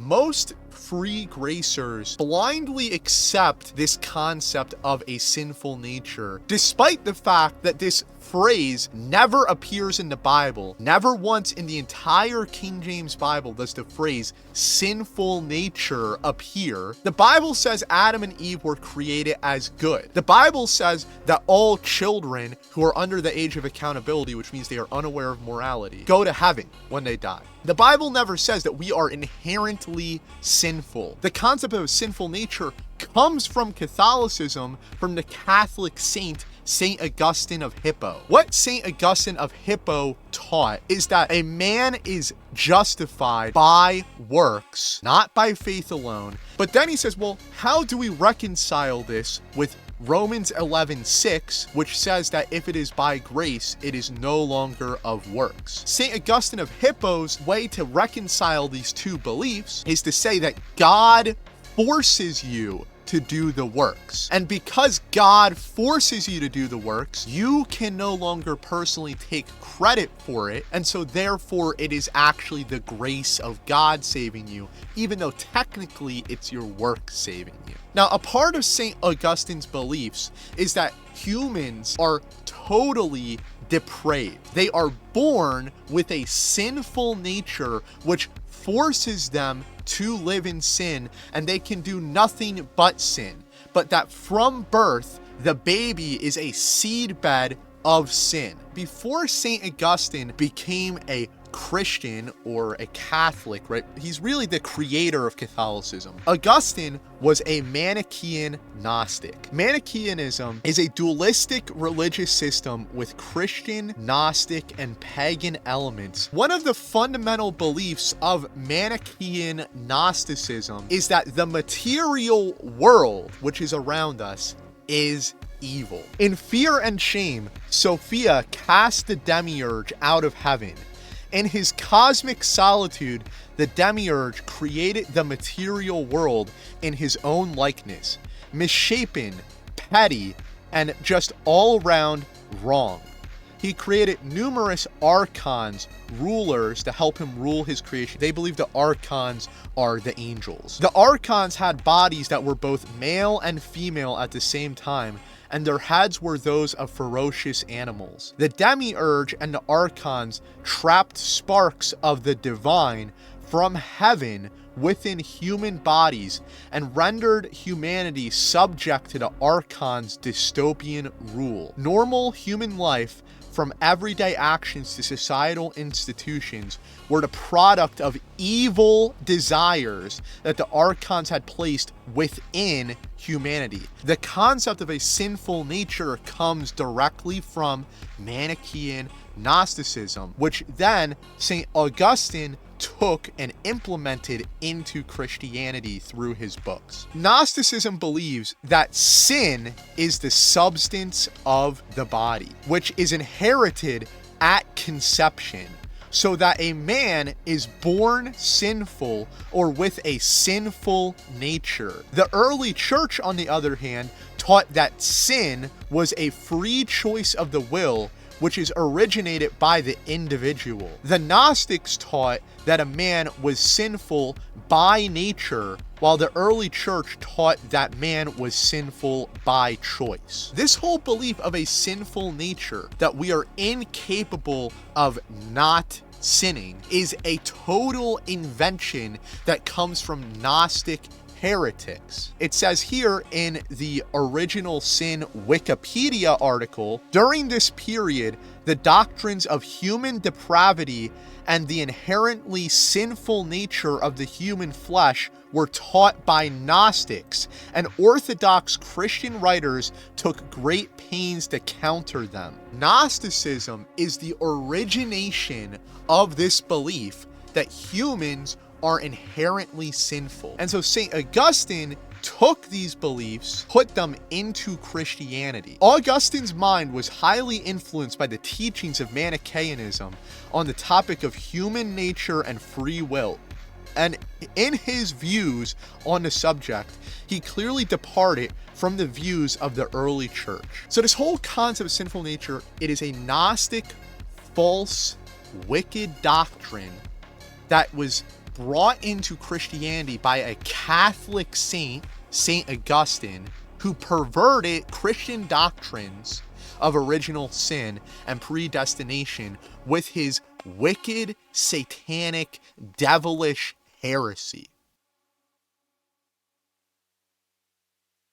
most free gracers blindly accept this concept of a sinful nature, despite the fact that this phrase never appears in the Bible. Never once in the entire King James Bible does the phrase sinful nature appear. The Bible says Adam and Eve were created as good. The Bible says that all children who are under the age of accountability, which means they are unaware of morality, go to heaven when they die. The Bible never says that we are inherently sinful. The concept of a sinful nature comes from Catholicism, from the Catholic saint St. Augustine of Hippo. What St. Augustine of Hippo taught is that a man is justified by works, not by faith alone. But then he says, well, how do we reconcile this with Romans 11:6, which says that if it is by grace, it is no longer of works? St. Augustine of Hippo's way to reconcile these two beliefs is to say that God forces you to do the works. And because God forces you to do the works, you can no longer personally take credit for it. And so therefore it is actually the grace of God saving you, even though technically it's your work saving you. Now, a part of St. Augustine's beliefs is that humans are totally depraved. They are born with a sinful nature which forces them to live in sin, and they can do nothing but sin. But that from birth, the baby is a seedbed of sin. Before St. Augustine became a Christian or a Catholic, right? He's really the creator of Catholicism. Augustine was a Manichaean Gnostic. Manichaeanism is a dualistic religious system with Christian, Gnostic, and pagan elements. One of the fundamental beliefs of Manichaean Gnosticism is that the material world, which is around us, is evil. In fear and shame, Sophia cast the Demiurge out of heaven. In his cosmic solitude, the Demiurge created the material world in his own likeness, misshapen, petty, and just all around wrong. He created numerous archons, rulers, to help him rule his creation. They believe the archons are the angels. The archons had bodies that were both male and female at the same time, and their heads were those of ferocious animals. The Demiurge and the archons trapped sparks of the divine from heaven within human bodies and rendered humanity subject to the archons' dystopian rule. Normal human life, from everyday actions to societal institutions, were the product of evil desires that the archons had placed within humanity. The concept of a sinful nature comes directly from Manichaean Gnosticism, which then St. Augustine took and implemented into Christianity through his books. Gnosticism believes that sin is the substance of the body, which is inherited at conception, so that a man is born sinful or with a sinful nature. The early church, on the other hand, taught that sin was a free choice of the will, which is originated by the individual. The Gnostics taught that a man was sinful by nature, while the early church taught that man was sinful by choice. This whole belief of a sinful nature, that we are incapable of not sinning, is a total invention that comes from Gnostic heretics. It says here in the Original Sin Wikipedia article, during this period, the doctrines of human depravity and the inherently sinful nature of the human flesh were taught by Gnostics, and Orthodox Christian writers took great pains to counter them. Gnosticism is the origination of this belief that humans are inherently sinful. And so St. Augustine took these beliefs, put them into Christianity. Augustine's mind was highly influenced by the teachings of Manichaeanism on the topic of human nature and free will. And in his views on the subject, he clearly departed from the views of the early church. So this whole concept of sinful nature, it is a Gnostic, false, wicked doctrine that was brought into Christianity by a Catholic saint, Saint Augustine, who perverted Christian doctrines of original sin and predestination with his wicked, satanic, devilish heresy.